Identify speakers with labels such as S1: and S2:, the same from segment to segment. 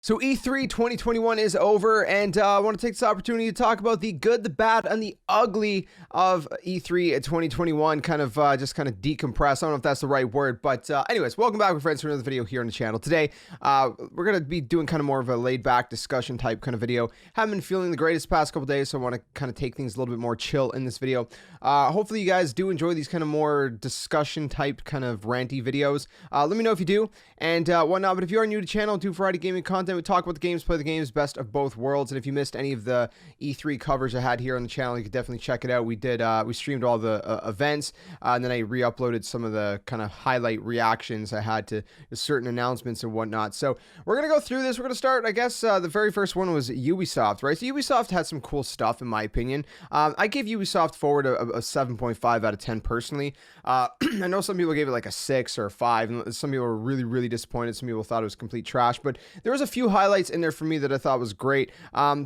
S1: So E3 2021 is over, and I want to take this opportunity to talk about the good, the bad, and the ugly of E3 2021. Just decompress. I don't know if that's the right word, but anyways, welcome back, my friends, to another video here on the channel. Today, we're going to be doing kind of more of a laid-back discussion type kind of video. Haven't been feeling the greatest past couple days, so I want to kind of take things a little bit more chill in this video. Hopefully, you guys do enjoy these kind of more discussion type kind of ranty videos. Let me know if you do and whatnot. But if you are new to the channel, do variety gaming content. We talk about the games, play the games, best of both worlds. And if you missed any of the E3 covers I had here on the channel, you could definitely check it out. We streamed all the events, and then I re-uploaded some of the kind of highlight reactions I had to certain announcements and whatnot. So we're gonna go through this. We're gonna start, I guess, the very first one was Ubisoft, right? So Ubisoft had some cool stuff, in my opinion. I gave Ubisoft Forward a 7.5 out of 10 personally. I know some people gave it like a 6 or a 5, and some people were really, really disappointed. Some people thought it was complete trash, but there was a few highlights in there for me that I thought was great.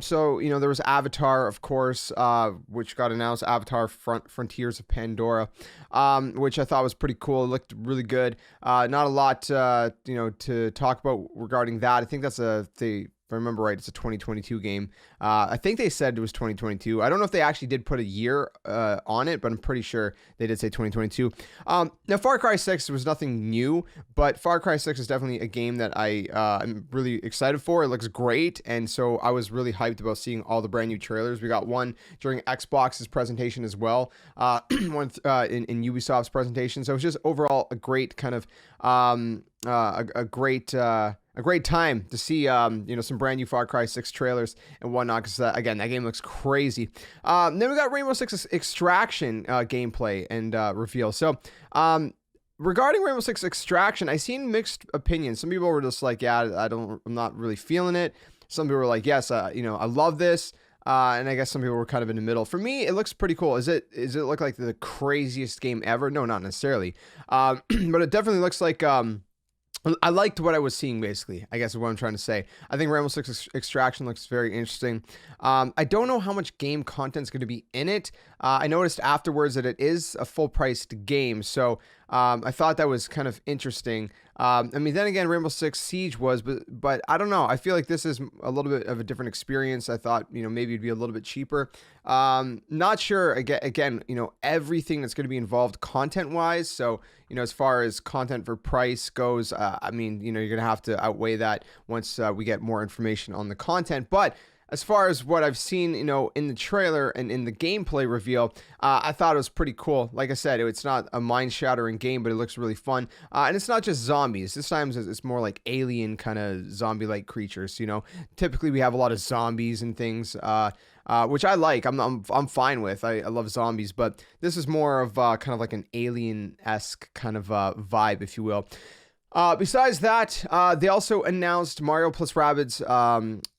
S1: So, you know, there was Avatar, of course, which got announced, Avatar Frontiers of Pandora, which I thought was pretty cool. It looked really good. Not a lot, to talk about regarding that. I think that's if I remember right, it's a 2022 game. I think they said it was 2022. I don't know if they actually did put a year on it, but I'm pretty sure they did say 2022. Now, Far Cry 6 was nothing new, but Far Cry 6 is definitely a game that I'm really excited for. It looks great, and so I was really hyped about seeing all the brand new trailers. We got one during Xbox's presentation as well, one in Ubisoft's presentation. So it was just overall a great kind of a great time to see, some brand new Far Cry 6 trailers and whatnot, because, again, that game looks crazy. Then we got Rainbow Six Extraction gameplay and reveal. So, regarding Rainbow Six Extraction, I seen mixed opinions. Some people were just like, yeah, I'm not really feeling it. Some people were like, yes, I love this. And I guess some people were kind of in the middle. For me, it looks pretty cool. Does it look like the craziest game ever? No, not necessarily. But it definitely looks like, I liked what I was seeing, basically, I guess is what I'm trying to say. I think Rainbow Six Extraction looks very interesting. I don't know how much game content is going to be in it. I noticed afterwards that it is a full-priced game, so I thought that was kind of interesting. Then again, Rainbow Six Siege was, but I don't know. I feel like this is a little bit of a different experience. I thought, maybe it'd be a little bit cheaper. Not sure, again, everything that's going to be involved content-wise. So, as far as content for price goes, you're going to have to outweigh that once we get more information on the content. But as far as what I've seen, in the trailer and in the gameplay reveal, I thought it was pretty cool. Like I said, it's not a mind-shattering game, but it looks really fun. And it's not just zombies. This time it's more like alien kind of zombie-like creatures. Typically we have a lot of zombies and things, which I like. I'm fine with. I love zombies, but this is more of kind of like an alien-esque kind of vibe, if you will. Besides that, they also announced Mario plus Rabbids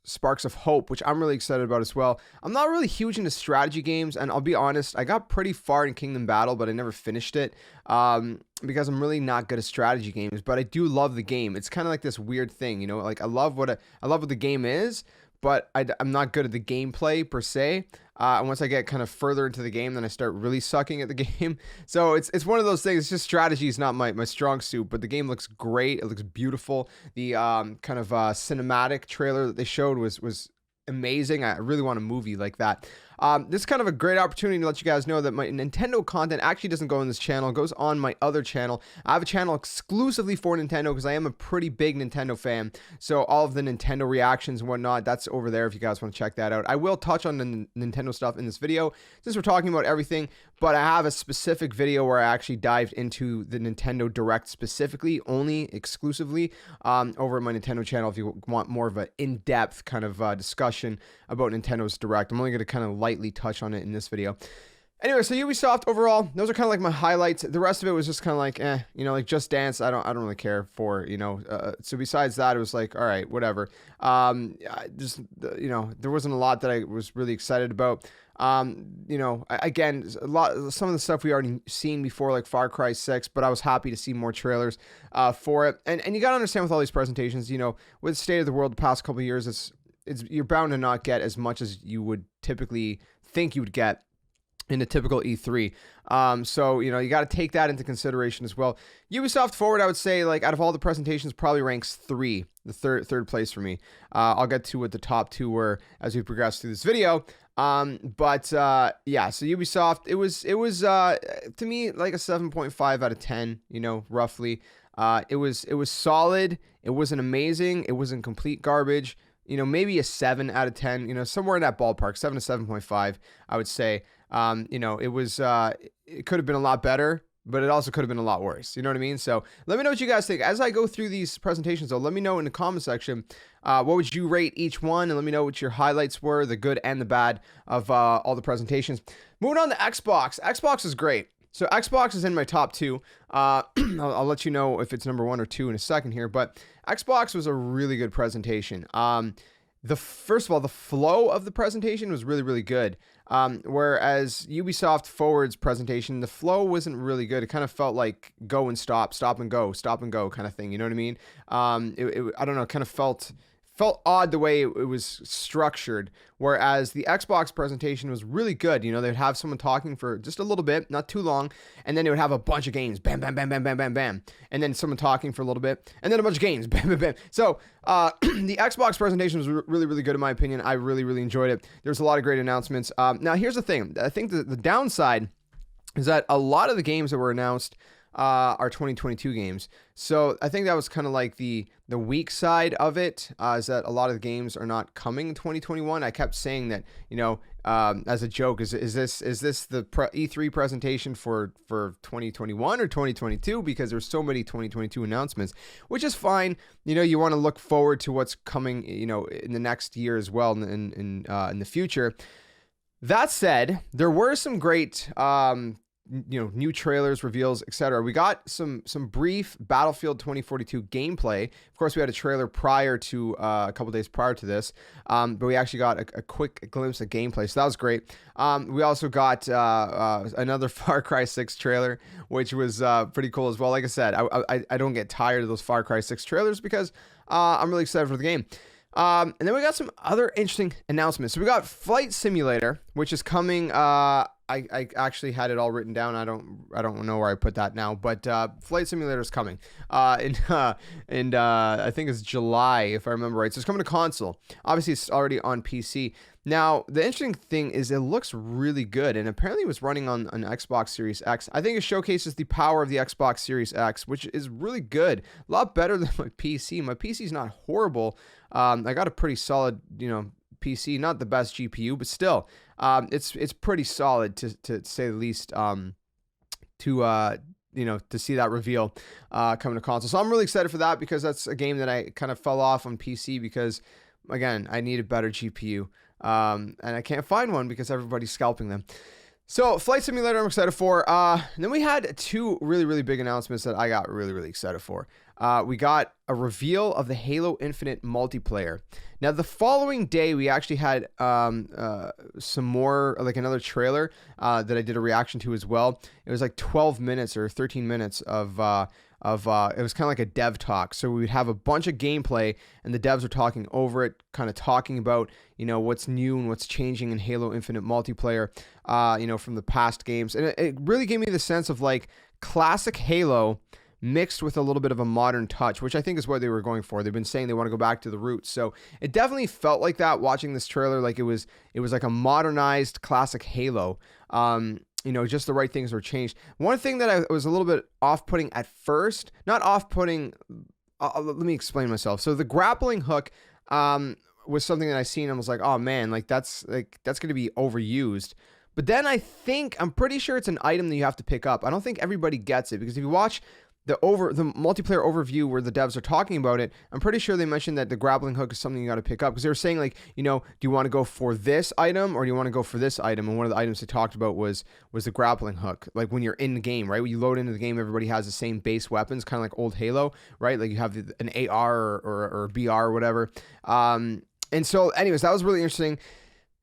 S1: Sparks of Hope, which I'm really excited about as well. I'm not really huge into strategy games, and I'll be honest, I got pretty far in Kingdom Battle, but I never finished it because I'm really not good at strategy games, but I do love the game. It's kind of like this weird thing, like I love what the game is, but I'm not good at the gameplay per se. And once I get kind of further into the game, then I start really sucking at the game. So it's one of those things. It's just strategy is not my strong suit, but the game looks great. It looks beautiful. The kind of cinematic trailer that they showed was amazing. I really want a movie like that. This is kind of a great opportunity to let you guys know that my Nintendo content actually doesn't go on this channel. It goes on my other channel. I have a channel exclusively for Nintendo because I am a pretty big Nintendo fan. So all of the Nintendo reactions and whatnot, that's over there if you guys want to check that out. I will touch on the Nintendo stuff in this video since we're talking about everything, but I have a specific video where I actually dived into the Nintendo Direct specifically, only exclusively, over at my Nintendo channel if you want more of an in-depth kind of discussion about Nintendo's Direct. I'm only going to kind of lightly touch on it in this video. Anyway, so Ubisoft overall, those are kind of like my highlights. The rest of it was just kind of like, like Just Dance. I don't really care for, so besides that, it was like, all right, whatever. There wasn't a lot that I was really excited about. Again, some of the stuff we already seen before, like Far Cry 6, but I was happy to see more trailers for it. And you got to understand with all these presentations, with State of the World the past couple of years, you're bound to not get as much as you would typically think you would get in a typical E3. So, you know, you got to take that into consideration as well. Ubisoft Forward, I would say, like, out of all the presentations, probably ranks the third place for me. I'll get to what the top two were as we progress through this video. Yeah, so Ubisoft, it was to me like a 7.5 out of 10, you know, roughly. It was solid. It wasn't amazing. It wasn't complete garbage. You know, maybe a 7 out of 10, you know, somewhere in that ballpark, 7 to 7.5, I would say. You know, it could have been a lot better, but it also could have been a lot worse. You know what I mean? So let me know what you guys think. As I go through these presentations, though, let me know in the comment section, what would you rate each one? And let me know what your highlights were, the good and the bad of all the presentations. Moving on to Xbox. Xbox is great. So Xbox is in my top two. I'll let you know if it's number 1 or 2 in a second here, but Xbox was a really good presentation. First of all, the flow of the presentation was really, really good. Whereas Ubisoft Forward's presentation, the flow wasn't really good. It kind of felt like go and stop and go kind of thing. You know what I mean? I don't know, it kind of felt odd the way it was structured, whereas the Xbox presentation was really good. You know, they'd have someone talking for just a little bit, not too long, and then they would have a bunch of games, bam, bam, bam, bam, bam, bam, bam, and then someone talking for a little bit, and then a bunch of games, bam, bam, bam. So the Xbox presentation was really, really good in my opinion. I really, really enjoyed it. There's a lot of great announcements. Now, here's the thing. I think the downside is that a lot of the games that were announced are 2022 games. So I think that was kind of like the weak side of it, is that a lot of the games are not coming in 2021. I kept saying that, you know, as a joke, is this the E3 presentation for 2021 or 2022? Because there's so many 2022 announcements, which is fine. You know, you want to look forward to what's coming, you know, in the next year as well, in the future. That said, there were some great you know, new trailers, reveals, etc. We got some brief Battlefield 2042 gameplay. Of course, we had a trailer prior to a couple days prior to this, but we actually got a quick glimpse of gameplay, so that was great. We also got another Far Cry 6 trailer, which was pretty cool as well. Like I said, I don't get tired of those Far Cry 6 trailers because I'm really excited for the game. And then we got some other interesting announcements. So we got Flight Simulator, which is coming. I actually had it all written down. I don't know where I put that now, but Flight Simulator is coming. And I think it's July, if I remember right. So it's coming to console. Obviously, it's already on PC. Now, the interesting thing is it looks really good, and apparently it was running on an Xbox Series X. I think it showcases the power of the Xbox Series X, which is really good. A lot better than my PC. My PC is not horrible. I got a pretty solid, you know, PC, not the best GPU, but still, it's pretty solid to say the least. You know, to see that reveal coming to console. So I'm really excited for that because that's a game that I kind of fell off on PC because, again, I need a better GPU. And I can't find one because everybody's scalping them. So Flight Simulator, I'm excited for. And then we had two really, really big announcements that I got really, really excited for. We got a reveal of the Halo Infinite multiplayer. Now, the following day, we actually had some more, like another trailer that I did a reaction to as well. It was like 12 minutes or 13 minutes of it was kind of like a dev talk. So we would have a bunch of gameplay and the devs were talking over it, kind of talking about, you know, what's new and what's changing in Halo Infinite multiplayer, you know, from the past games. And it really gave me the sense of like classic Halo mixed with a little bit of a modern touch, which I think is what they were going for. They've been saying they want to go back to the roots. So it definitely felt like that watching this trailer, like it was like a modernized classic Halo. You know, just the right things were changed. One thing that I was a little bit off-putting at first, not off-putting, let me explain myself. So the grappling hook was something that I seen and I was like, oh man, that's going to be overused. But then I'm pretty sure it's an item that you have to pick up. I don't think everybody gets it because if you watch the multiplayer overview where the devs are talking about it, I'm pretty sure they mentioned that the grappling hook is something you got to pick up because they were saying like, you know, do you want to go for this item or do you want to go for this item? And one of the items they talked about was the grappling hook. Like when you're in the game, right? When you load into the game, everybody has the same base weapons, kind of like old Halo, right? Like you have an AR or a BR or whatever. And so anyways, that was really interesting.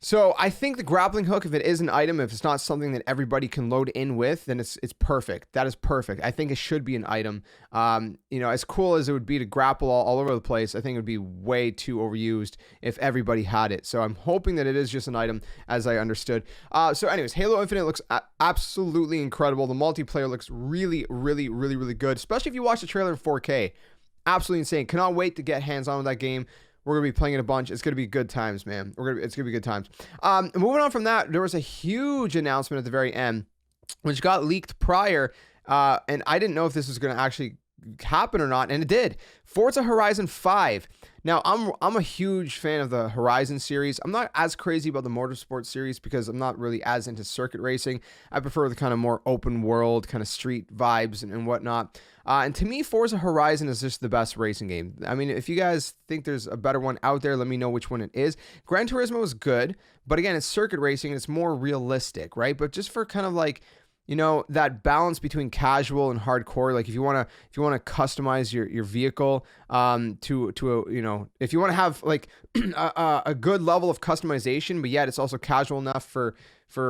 S1: So I think the grappling hook, if it is an item, if it's not something that everybody can load in with, then it's perfect. That is perfect. I think it should be an item. You know, as cool as it would be to grapple all over the place, I think it would be way too overused if everybody had it. So I'm hoping that it is just an item, as I understood. So anyways, Halo Infinite looks absolutely incredible. The multiplayer looks really, really, really, really good, especially if you watch the trailer in 4K. Absolutely insane. Cannot wait to get hands-on with that game. We're going to be playing it a bunch. It's going to be good times, man. It's going to be good times. Moving on from that, there was a huge announcement at the very end, which got leaked prior, and I didn't know if this was going to actually happen or not, and it did. Forza Horizon 5. Now, I'm a huge fan of the Horizon series. I'm not as crazy about the Motorsport series because I'm not really as into circuit racing. I prefer the kind of more open world, kind of street vibes and whatnot. And to me, Forza Horizon is just the best racing game. I mean, if you guys think there's a better one out there, let me know which one it is. Gran Turismo is good, but again, it's circuit racing and it's more realistic, right? But just for kind of like, you know, that balance between casual and hardcore, like if you want to customize your vehicle to a, you know, if you want to have like a good level of customization, but yet it's also casual enough for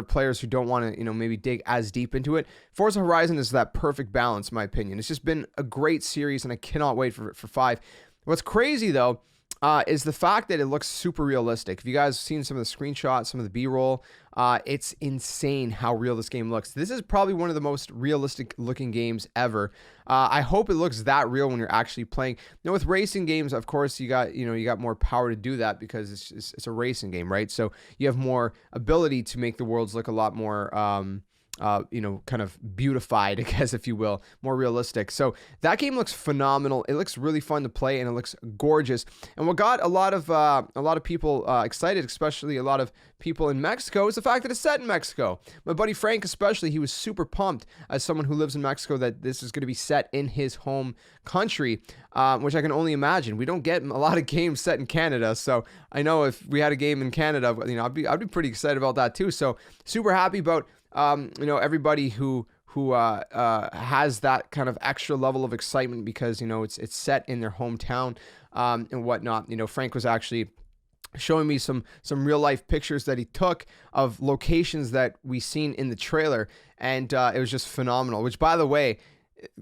S1: players who don't want to, you know, maybe dig as deep into it. Forza Horizon is that perfect balance, in my opinion. It's just been a great series, and I cannot wait for 5. What's crazy though is the fact that it looks super realistic. If you guys have seen some of the screenshots, some of the B-roll, it's insane how real this game looks. This is probably one of the most realistic looking games ever. I hope it looks that real when you're actually playing. Now with racing games, of course, you got more power to do that because it's a racing game, right? So you have more ability to make the worlds look a lot more kind of beautified, I guess, if you will, more realistic. So that game looks phenomenal. It looks really fun to play, and it looks gorgeous. And what got a lot of people excited, especially a lot of people in Mexico, is the fact that it's set in Mexico. My buddy Frank, especially, he was super pumped as someone who lives in Mexico that this is going to be set in his home country, which I can only imagine. We don't get a lot of games set in Canada, so I know if we had a game in Canada, you know, I'd be pretty excited about that too. So super happy about everybody who has that kind of extra level of excitement because, you know, it's set in their hometown and whatnot. You know, Frank was actually showing me some real life pictures that he took of locations that we seen in the trailer, and it was just phenomenal. Which, by the way,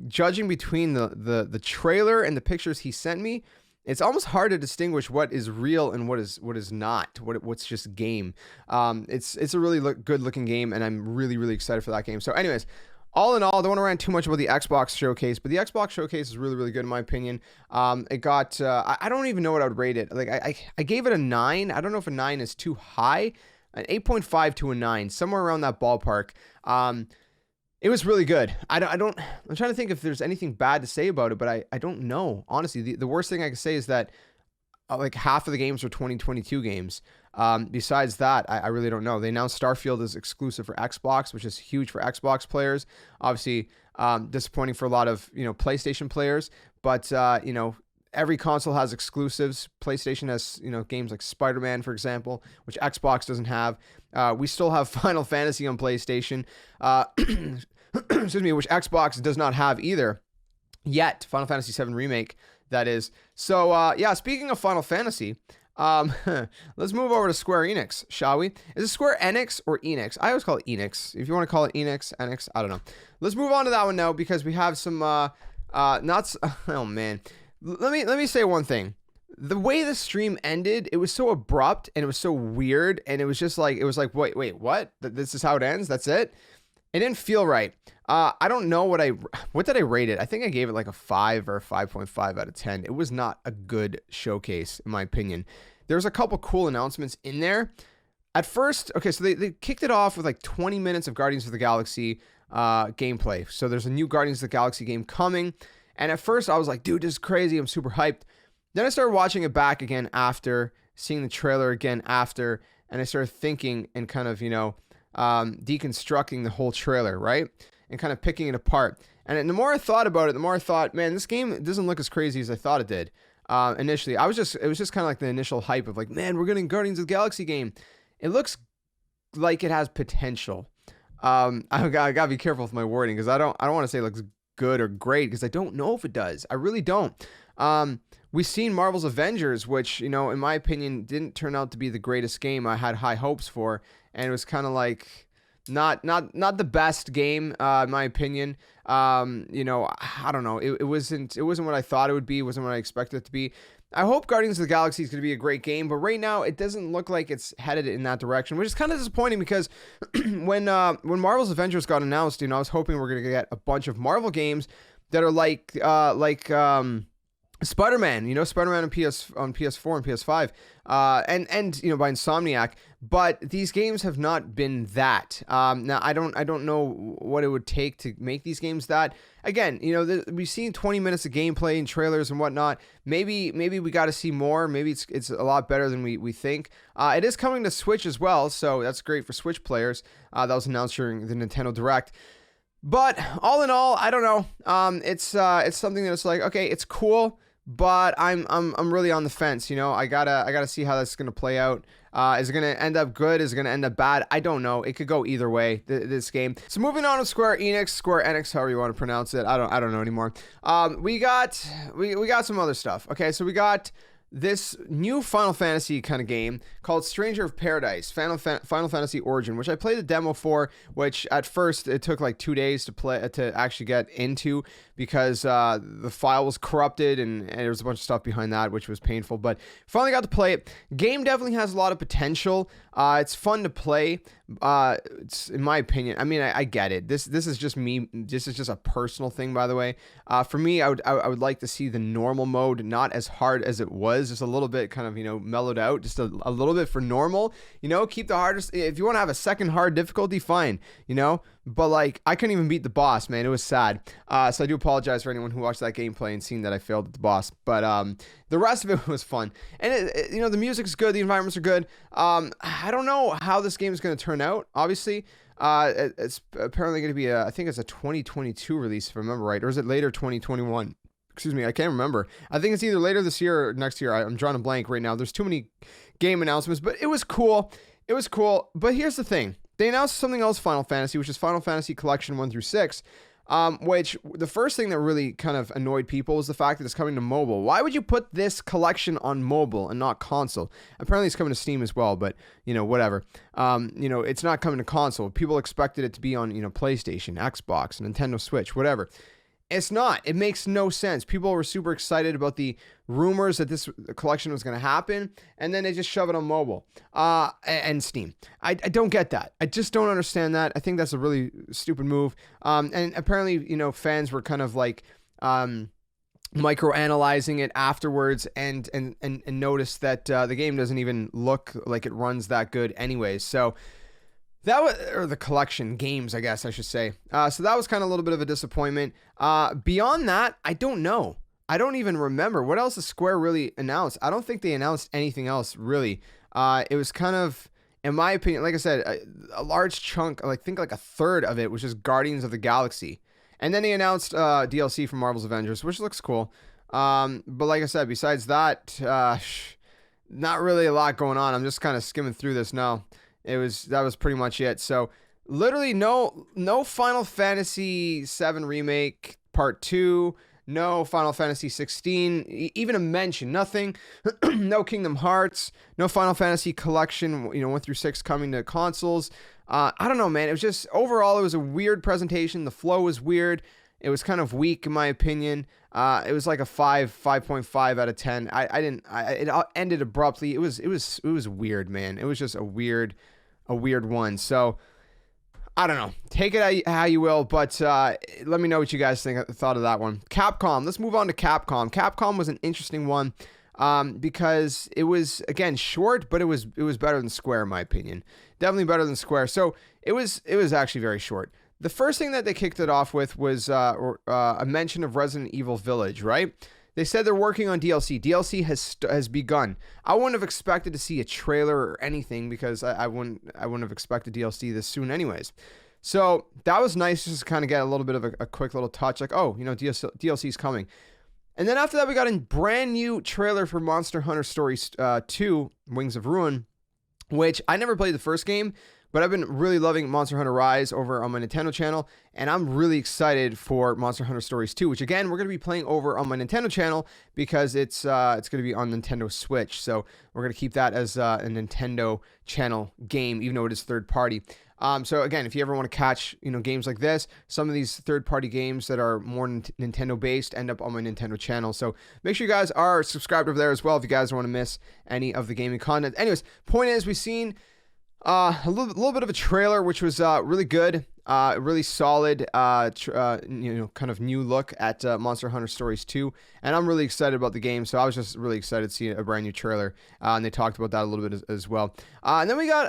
S1: judging between the trailer and the pictures he sent me, it's almost hard to distinguish what is real and what is not, what's just game. It's a really good looking game, and I'm really, really excited for that game. So anyways, all in all, I don't want to rant too much about the Xbox showcase, but the Xbox showcase is really, really good in my opinion. It got, I don't even know what I would rate it. Like I gave it a 9. I don't know if a 9 is too high. An 8.5 to a 9, somewhere around that ballpark. It was really good. I'm trying to think if there's anything bad to say about it, but I don't know. Honestly, the worst thing I can say is that like half of the games are 2022 games. Besides that, I really don't know. They announced Starfield is exclusive for Xbox, which is huge for Xbox players. Obviously, disappointing for a lot of, you know, PlayStation players, but you know, every console has exclusives. PlayStation has, you know, games like Spider-Man, for example, which Xbox doesn't have. We still have Final Fantasy on PlayStation. Excuse me, which Xbox does not have either yet. Final Fantasy VII Remake, that is. So, yeah, speaking of Final Fantasy, let's move over to Square Enix, shall we? Is it Square Enix or Enix? I always call it Enix. If you want to call it Enix, I don't know. Let's move on to that one now because we have some, oh man. Let me say one thing. The way the stream ended, it was so abrupt and it was so weird, and it was like, wait, what? This is how it ends? That's it? It didn't feel right. I don't know what did I rate it? I think I gave it like a 5 or a 5.5 out of 10. It was not a good showcase, in my opinion. There's a couple cool announcements in there. At first, okay, so they kicked it off with like 20 minutes of Guardians of the Galaxy gameplay. So there's a new Guardians of the Galaxy game coming. And at first I was like, dude, this is crazy. I'm super hyped. Then I started watching it back again after, seeing the trailer again after, and I started thinking and kind of, you know, deconstructing the whole trailer, right? And kind of picking it apart. And the more I thought about it, the more I thought, man, this game doesn't look as crazy as I thought it did. Initially, it was just kind of like the initial hype of like, man, we're getting Guardians of the Galaxy game. It looks like it has potential. I gotta be careful with my wording because I don't want to say it looks good or great because I don't know if it does. I really don't. we've seen Marvel's Avengers, which, you know, in my opinion, didn't turn out to be the greatest game I had high hopes for, and it was kind of like not the best game, in my opinion. You know, I don't know. It wasn't what I thought it would be. It wasn't what I expected it to be. I hope Guardians of the Galaxy is going to be a great game, but right now it doesn't look like it's headed in that direction, which is kind of disappointing because when Marvel's Avengers got announced, you know, I was hoping we're going to get a bunch of Marvel games that are like Spider-Man, you know, Spider-Man on PS4 and PS5, and you know, by Insomniac. But these games have not been that. Now I don't know what it would take to make these games that. Again, you know, we've seen 20 minutes of gameplay and trailers and whatnot. Maybe we got to see more. Maybe it's a lot better than we think. It is coming to Switch as well, so that's great for Switch players. That was announced during the Nintendo Direct. But all in all, I don't know. It's something that's like, okay, it's cool, but I'm really on the fence. You know, I gotta see how that's gonna play out. Is it gonna end up good? Is it gonna end up bad? I don't know. It could go either way. This game. So moving on to Square Enix, however you want to pronounce it. I don't know anymore. We got some other stuff. Okay, so we got this new Final Fantasy kind of game called Stranger of Paradise, Final Fantasy Origin, which I played the demo for, which at first it took like 2 days to actually get into because the file was corrupted and there was a bunch of stuff behind that, which was painful, but finally got to play it. Game definitely has a lot of potential. It's fun to play. It's, in my opinion, I mean, I get it. This is just me. This is just a personal thing, by the way. For me, I would like to see the normal mode not as hard as it was, just a little bit kind of, you know, mellowed out, just a little bit for normal, you know, keep the hardest. If you want to have a second hard difficulty, fine, you know, but like I couldn't even beat the boss, man. It was sad. So I do apologize for anyone who watched that gameplay and seen that I failed at the boss, but the rest of it was fun. And you know, the music's good, the environments are good. I don't know how this game is going to turn out. Obviously, it's apparently going to be I think it's a 2022 release, if I remember right, or is it later 2021? Excuse me, I can't remember. I think it's either later this year or next year. I'm drawing a blank right now. There's too many game announcements, but it was cool. It was cool. But here's the thing. They announced something else, Final Fantasy, which is Final Fantasy Collection 1 through 6, which the first thing that really kind of annoyed people was the fact that it's coming to mobile. Why would you put this collection on mobile and not console? Apparently it's coming to Steam as well, but, you know, whatever. You know, it's not coming to console. People expected it to be on, you know, PlayStation, Xbox, Nintendo Switch, whatever. It's not. It makes no sense. People were super excited about the rumors that this collection was going to happen, and then they just shove it on mobile and Steam. I don't get that. I just don't understand that. I think that's a really stupid move. And apparently, you know, fans were kind of like micro-analyzing it afterwards and noticed that the game doesn't even look like it runs that good anyways. So that was, or the collection games, I guess I should say. So that was kind of a little bit of a disappointment. Beyond that, I don't know. I don't even remember. What else has Square really announced? I don't think they announced anything else, really. It was kind of, in my opinion, like I said, a large chunk, I think like a third of it was just Guardians of the Galaxy. And then they announced DLC for Marvel's Avengers, which looks cool. But like I said, besides that, not really a lot going on. I'm just kind of skimming through this now. That was pretty much it. So literally no Final Fantasy 7 Remake Part 2, no Final Fantasy 16, even a mention, nothing. No Kingdom Hearts, no Final Fantasy Collection, you know, 1 through 6 coming to consoles. I don't know, man. It was just, overall, it was a weird presentation. The flow was weird. It was kind of weak, in my opinion. It was like a 5.5 out of 10. It ended abruptly. It was weird, man. It was just a weird one. So I don't know. Take it how you will, but let me know what you guys thought of that one. Capcom. Let's move on to Capcom. Capcom was an interesting one because it was, again, short, but it was better than Square, in my opinion. Definitely better than Square. So it was actually very short. The first thing that they kicked it off with was a mention of Resident Evil Village, right? They said they're working on DLC. DLC has begun. I wouldn't have expected to see a trailer or anything because I wouldn't have expected DLC this soon anyways. So that was nice just to kind of get a little bit of a quick little touch, like, oh, you know, DLC is coming. And then after that, we got a brand new trailer for Monster Hunter Stories 2, Wings of Ruin, which I never played the first game, But I've been really loving Monster Hunter Rise over on my Nintendo channel, and I'm really excited for Monster Hunter Stories 2, which again, we're going to be playing over on my Nintendo channel because it's going to be on Nintendo Switch. So we're going to keep that as a Nintendo channel game, even though it is third party. So again, if you ever want to catch, games like this, some of these third-party games that are more Nintendo-based end up on my Nintendo channel. So make sure you guys are subscribed over there as well if you guys don't want to miss any of the gaming content. Anyways, point is, we've seen a little bit of a trailer, which was really good, really solid, kind of new look at Monster Hunter Stories 2, and I'm really excited about the game. So I was just really excited to see a brand new trailer, and they talked about that a little bit as well. And then we got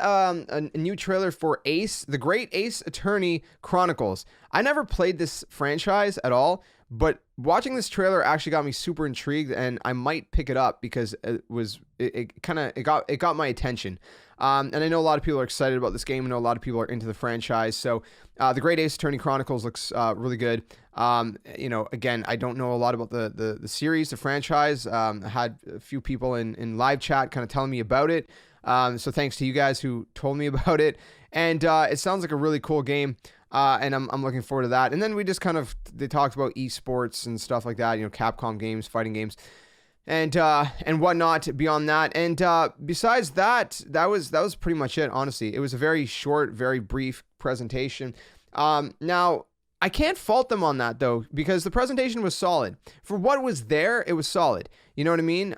S1: a new trailer for Ace, the Great Ace Attorney Chronicles. I never played this franchise at all, but watching this trailer actually got me super intrigued, and I might pick it up because it got my attention. And I know a lot of people are excited about this game. I know a lot of people are into the franchise. So the Great Ace Attorney Chronicles looks really good. Again, I don't know a lot about the series, the franchise. I had a few people in live chat kind of telling me about it. So thanks to you guys who told me about it. And it sounds like a really cool game. And I'm looking forward to that. And then we just they talked about esports and stuff like that, Capcom games, fighting games, and whatnot beyond that. And besides that, that was pretty much it, honestly. It was a very short, very brief presentation. Now, I can't fault them on that, though, because the presentation was solid. For what was there, it was solid. You know what I mean?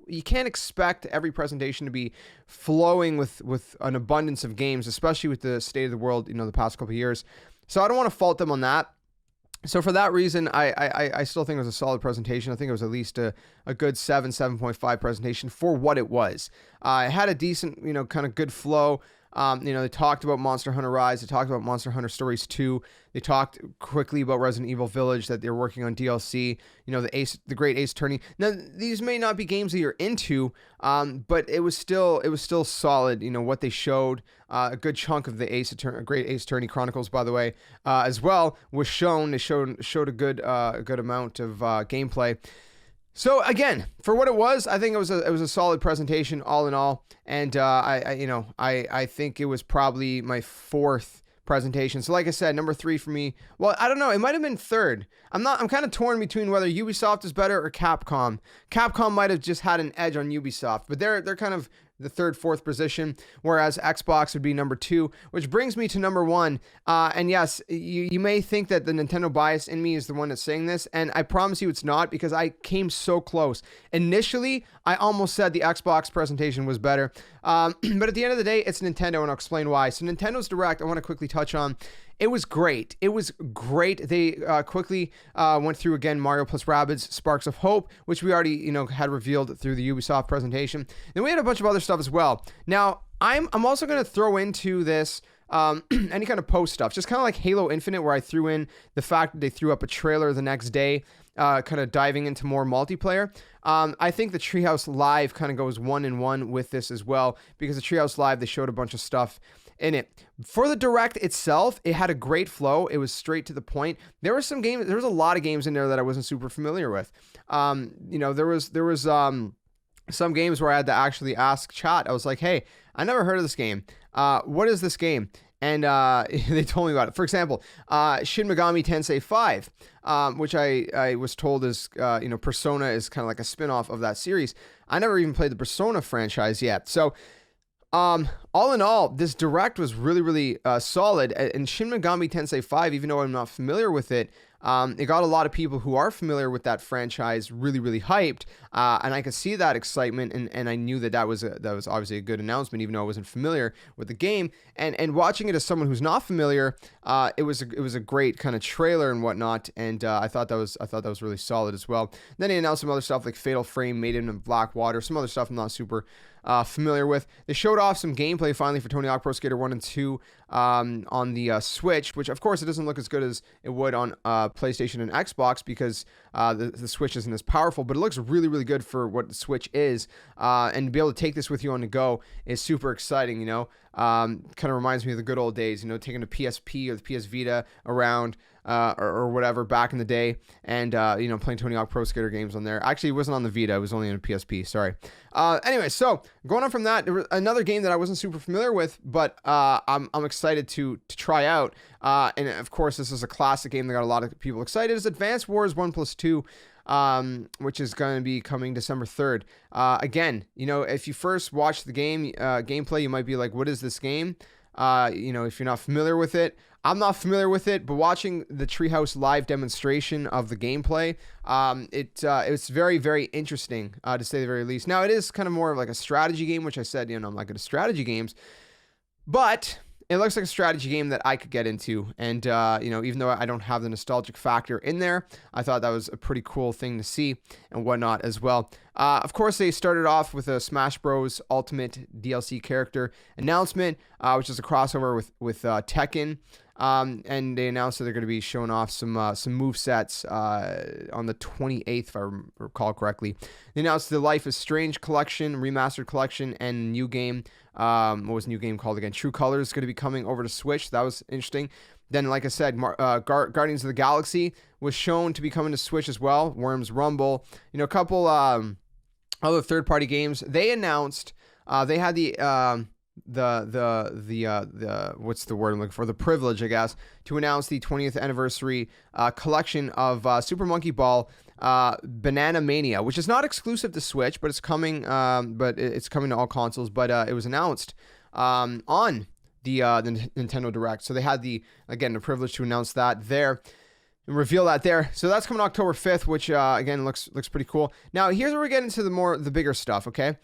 S1: You can't expect every presentation to be flowing with an abundance of games, especially with the state of the world, the past couple of years. So I don't want to fault them on that. So for that reason, I still think it was a solid presentation. I think it was at least a good 7.5 presentation for what it was. It had a decent, kind of good flow. They talked about Monster Hunter Rise. They talked about Monster Hunter Stories 2. They talked quickly about Resident Evil Village, that they're working on DLC. The Great Ace Attorney. Now, these may not be games that you're into, but it was still solid. What they showed, a good chunk of the Great Ace Attorney Chronicles, by the way, as well, was shown. They showed a good amount of gameplay. So again, for what it was, I think it was a solid presentation all in all, and I think it was probably my fourth presentation. So like I said, number 3 for me. Well, I don't know, it might have been third. I'm kind of torn between whether Ubisoft is better or Capcom. Capcom might have just had an edge on Ubisoft, but they're kind of the third, fourth position, whereas Xbox would be number 2, which brings me to number 1. And yes, you may think that the Nintendo bias in me is the one that's saying this, and I promise you it's not, because I came so close. Initially, I almost said the Xbox presentation was better, but at the end of the day, it's Nintendo, and I'll explain why. So Nintendo's Direct, I want to quickly touch on. It was great. It was great. They quickly went through again Mario plus Rabbids Sparks of Hope, which we already had revealed through the Ubisoft presentation. Then we had a bunch of other stuff as well. Now I'm also going to throw into this any kind of post stuff, just kind of like Halo Infinite, where I threw in the fact that they threw up a trailer the next day, kind of diving into more multiplayer. I think the Treehouse Live kind of goes 1-in-1 with this as well, because the Treehouse Live, they showed a bunch of stuff in it. For the Direct itself, it had a great flow. It was straight to the point. There was a lot of games in there that I wasn't super familiar with. There was some games where I had to actually ask chat. I was like, hey, I never heard of this game. What is this game? And they told me about it. For example, Shin Megami Tensei 5, which I was told is, Persona is kind of like a spin-off of that series. I never even played the Persona franchise yet. So all in all, this Direct was really, really solid. And Shin Megami Tensei 5, even though I'm not familiar with it, it got a lot of people who are familiar with that franchise really, really hyped. And I could see that excitement, and I knew that was obviously a good announcement, even though I wasn't familiar with the game. And watching it as someone who's not familiar, it was a great kind of trailer and whatnot. And I thought that was really solid as well. Then they announced some other stuff like Fatal Frame, Maiden of Blackwater, some other stuff I'm not super familiar with. They showed off some gameplay finally for Tony Hawk Pro Skater 1 and 2 on the Switch, which of course it doesn't look as good as it would on PlayStation and Xbox, because the Switch isn't as powerful, but it looks really, really good for what the Switch is, and to be able to take this with you on the go is super exciting. Kind of reminds me of the good old days, you know, taking the PSP or the PS Vita around or whatever back in the day, and you know, playing Tony Hawk Pro Skater games on there. Actually, it wasn't on the Vita; it was only on a PSP. Sorry. Anyway, so going on from that, there was another game that I wasn't super familiar with, but I'm excited to try out. And of course, this is a classic game that got a lot of people excited. It's Advance Wars 1+2. Which is going to be coming December 3rd. Again, you know, if you first watch the game gameplay, you might be like, what is this game? You know, if you're not familiar with it, I'm not familiar with it, but watching the Treehouse live demonstration of the gameplay, it's very, very interesting, to say the very least. Now, it is kind of more of like a strategy game, which I said, you know, I'm not good at strategy games, but it looks like a strategy game that I could get into. And, you know, even though I don't have the nostalgic factor in there, I thought that was a pretty cool thing to see and whatnot as well. Of course, they started off with a Smash Bros. Ultimate DLC character announcement, which is a crossover with Tekken. And they announced that they're going to be showing off some movesets on the 28th, if I recall correctly. They announced the Life is Strange collection, remastered collection, and new game. What was the new game called again? True Colors is going to be coming over to Switch. That was interesting. Then, like I said, Guardians of the Galaxy was shown to be coming to Switch as well. Worms Rumble, you know, a couple other third-party games. They announced they had the what's the word I'm looking for? The privilege, I guess, to announce the 20th anniversary collection of Super Monkey Ball Banana Mania, which is not exclusive to Switch, but it's coming. But it's coming to all consoles. But it was announced on the Nintendo Direct, so they had the privilege to announce that there and reveal that there. So that's coming October 5th, which again looks pretty cool. Now here's where we get into the bigger stuff. Okay,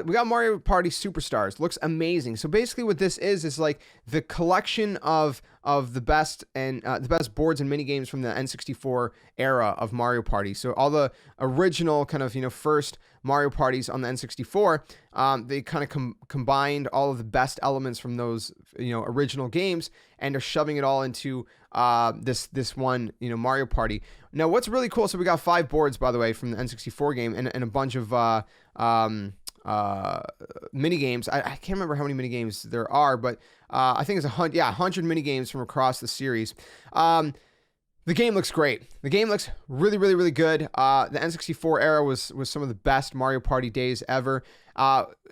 S1: we got Mario Party Superstars. Looks amazing. So basically, what this is like the collection of the best and the best boards and mini games from the N64 era of Mario Party. So all the original kind of, you know, first Mario Parties on the N64, they kind of combined all of the best elements from those, you know, original games, and are shoving it all into this one, you know, Mario Party. Now, what's really cool? So we got 5 boards, by the way, from the N64 game, and a bunch of mini games. I can't remember how many mini games there are, but I think it's 100 mini games from across the series. The game looks great. The game looks really, really, really good. The N64 era was some of the best Mario Party days ever.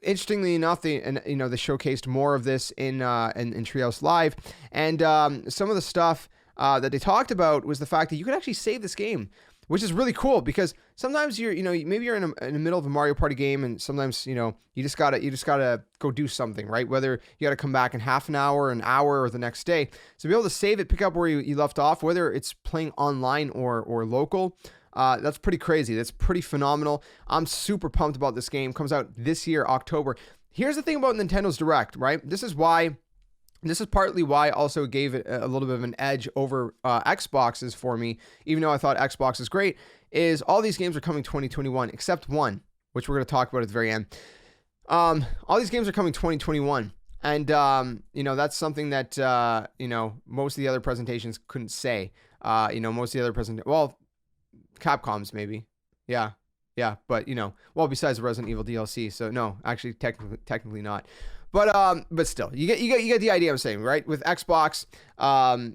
S1: Interestingly enough, they showcased more of this in Treehouse Live, and some of the stuff that they talked about was the fact that you could actually save this game, which is really cool, because sometimes maybe you're in the middle of a Mario Party game, and sometimes, you know, you just gotta go do something, right? Whether you gotta come back in half an hour, or the next day. So be able to save it, pick up where you left off, whether it's playing online or local. That's pretty crazy. That's pretty phenomenal. I'm super pumped about this game. Comes out this year, October. Here's the thing about Nintendo's Direct, right? This is partly why I also gave it a little bit of an edge over Xboxes for me, even though I thought Xbox is great, is all these games are coming 2021, except one, which we're going to talk about at the very end. All these games are coming 2021. And, you know, that's something that, you know, most of the other presentations couldn't say. You know, most of the other well, Capcom's maybe. Yeah. But, you know, well, besides the Resident Evil DLC. So, no, actually, technically not. But still, you get the idea I'm saying, right? With Xbox,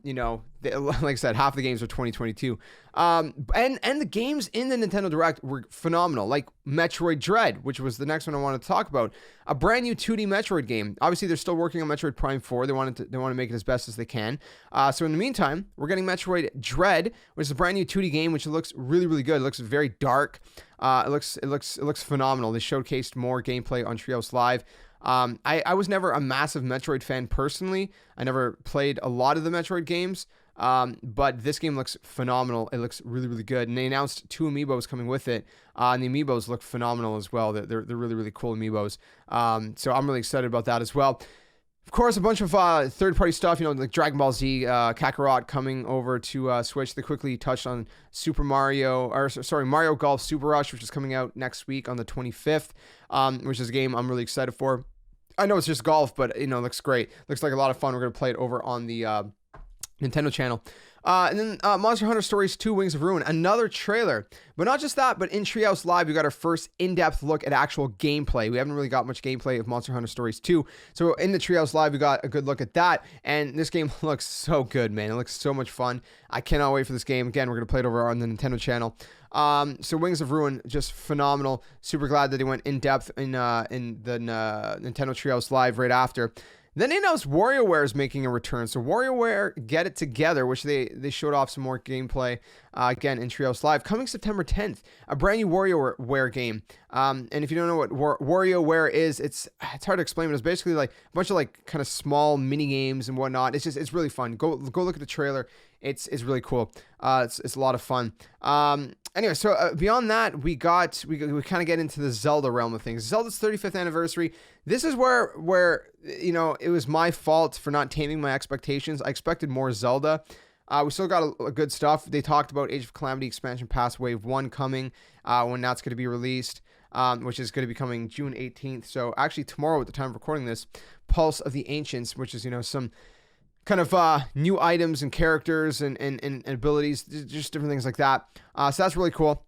S1: you know, like I said, half the games are 2022. And the games in the Nintendo Direct were phenomenal, like Metroid Dread, which was the next one I wanted to talk about. A brand new 2D Metroid game. Obviously, they're still working on Metroid Prime 4. They want to make it as best as they can. So in the meantime, we're getting Metroid Dread, which is a brand new 2D game, which looks really, really good. It looks very dark. It looks phenomenal. They showcased more gameplay on Treehouse Live. I was never a massive Metroid fan personally. I never played a lot of the Metroid games, but this game looks phenomenal. It looks really, really good. And they announced 2 amiibos coming with it, and the amiibos look phenomenal as well. They're really, really cool amiibos. So I'm really excited about that as well. Of course, a bunch of third-party stuff, you know, like Dragon Ball Z, Kakarot coming over to Switch. They quickly touched on Mario Golf Super Rush, which is coming out next week on the 25th, which is a game I'm really excited for. I know it's just golf, but, you know, it looks great. Looks like a lot of fun. We're going to play it over on the Nintendo channel. And then Monster Hunter Stories 2 Wings of Ruin, another trailer. But not just that, but in Treehouse Live, we got our first in-depth look at actual gameplay. We haven't really got much gameplay of Monster Hunter Stories 2. So in the Treehouse Live, we got a good look at that. And this game looks so good, man. It looks so much fun. I cannot wait for this game. Again, we're going to play it over on the Nintendo channel. So Wings of Ruin, just phenomenal. Super glad that they went in-depth in the Nintendo Treehouse Live right after. Then they announced WarioWare is making a return. So WarioWare Get It Together, which they showed off some more gameplay, again, in Treehouse Live, coming September 10th. A brand new WarioWare game. And if you don't know what WarioWare is, it's hard to explain, but it's basically like a bunch of like kind of small mini games and whatnot. It's really fun. Go look at the trailer. It's really cool. It's a lot of fun. Anyway, so beyond that, we kind of get into the Zelda realm of things. Zelda's 35th anniversary. This is where you know, it was my fault for not taming my expectations. I expected more Zelda. We still got a good stuff. They talked about Age of Calamity Expansion Pass Wave 1 coming, when that's going to be released, which is going to be coming June 18th. So actually tomorrow at the time of recording this, Pulse of the Ancients, which is, you know, some kind of new items and characters and abilities, just different things like that. So that's really cool.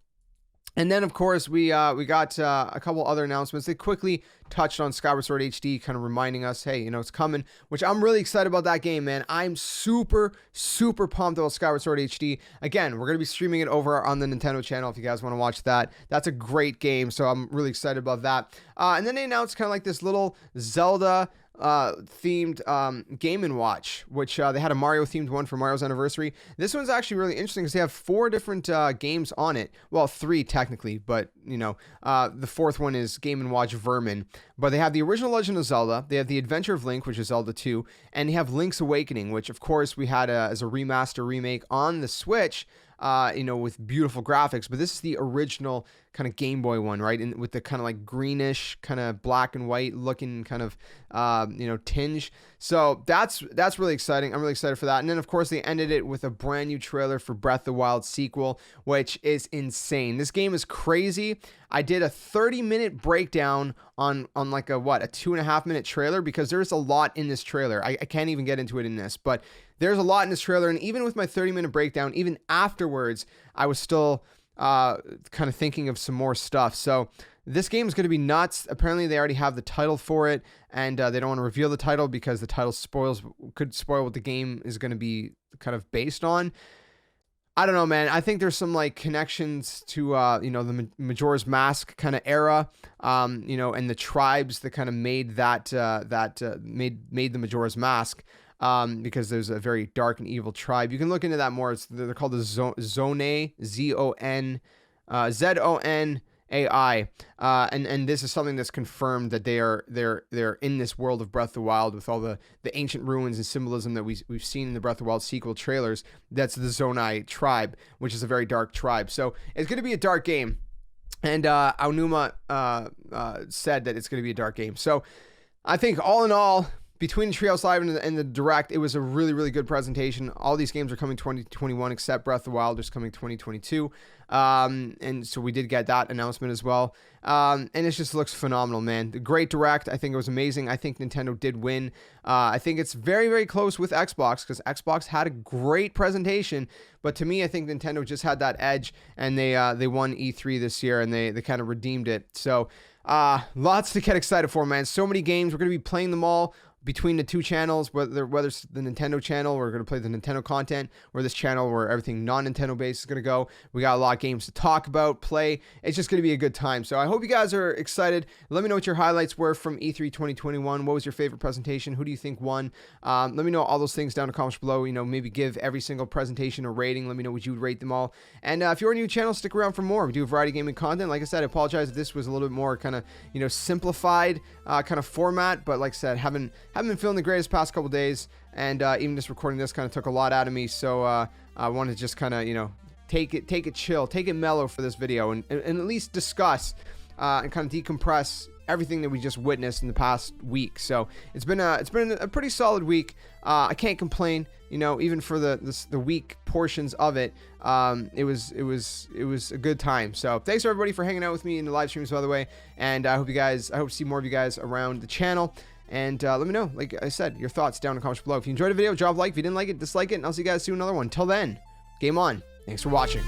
S1: And then, of course, we got a couple other announcements. They quickly touched on Skyward Sword HD, kind of reminding us, hey, you know, it's coming, which I'm really excited about that game, man. I'm super, super pumped about Skyward Sword HD. Again, we're going to be streaming it over on the Nintendo channel if you guys want to watch that. That's a great game, so I'm really excited about that. And then they announced kind of like this little Zelda themed Game & Watch, which they had a Mario themed one for Mario's anniversary. This one's actually really interesting because they have 4 different games on it. Well, 3 technically, but you know, the 4th one is Game & Watch Vermin. But they have the original Legend of Zelda, they have the Adventure of Link, which is Zelda 2, and they have Link's Awakening, which of course we had as a remaster remake on the Switch, you know, with beautiful graphics. But this is the original kind of Game Boy one, right? And with the kind of like greenish, kind of black and white looking kind of, you know, tinge. So that's really exciting. I'm really excited for that. And then of course they ended it with a brand new trailer for Breath of the Wild sequel, which is insane. This game is crazy. I did a 30-minute breakdown on like a 2.5-minute trailer, because there's a lot in this trailer. I can't even get into it in this, but there's a lot in this trailer. And even with my 30-minute breakdown, even afterwards, I was still kind of thinking of some more stuff. So this game is going to be nuts. Apparently they already have the title for it, and they don't want to reveal the title because the title could spoil what the game is going to be kind of based on. I don't know, man. I think there's some like connections to you know, the Majora's Mask kind of era, you know, and the tribes that kind of made that made the Majora's Mask. Because there's a very dark and evil tribe. You can look into that more. They're called the Zonai, Zonai, and this is something that's confirmed that they're in this world of Breath of the Wild with all the ancient ruins and symbolism that we've seen in the Breath of the Wild sequel trailers. That's the Zonai tribe, which is a very dark tribe. So it's going to be a dark game, and Aonuma said that it's going to be a dark game. So I think all in all, between Treehouse Live and the Direct, it was a really, really good presentation. All these games are coming 2021, except Breath of the Wild is coming 2022. And so we did get that announcement as well. And it just looks phenomenal, man. The great Direct. I think it was amazing. I think Nintendo did win. I think it's very, very close with Xbox, because Xbox had a great presentation. But to me, I think Nintendo just had that edge, and they won E3 this year, and they kind of redeemed it. So lots to get excited for, man. So many games. We're going to be playing them all between the 2 channels, whether it's the Nintendo channel, we're going to play the Nintendo content, or this channel where everything non-Nintendo based is going to go. We got a lot of games to talk about, play. It's just going to be a good time. So I hope you guys are excited. Let me know what your highlights were from E3 2021. What was your favorite presentation? Who do you think won? Let me know all those things down in the comments below. You know, maybe give every single presentation a rating. Let me know what you would rate them all. And if you're a new channel, stick around for more. We do a variety of gaming content. Like I said, I apologize if this was a little bit more kind of, you know, simplified kind of format. But like I said, haven't been feeling the greatest past couple days, and even just recording this kind of took a lot out of me. So I wanted to just kind of, you know, take it chill, take it mellow for this video, and at least discuss and kind of decompress everything that we just witnessed in the past week. So it's been a pretty solid week. I can't complain, you know, even for the weak portions of it. It was a good time. So thanks everybody for hanging out with me in the live streams, by the way, and I hope to see more of you guys around the channel. And let me know, like I said, your thoughts down in the comments below. If you enjoyed the video, drop a like. If you didn't like it, dislike it. And I'll see you guys soon another one. Till then, game on. Thanks for watching.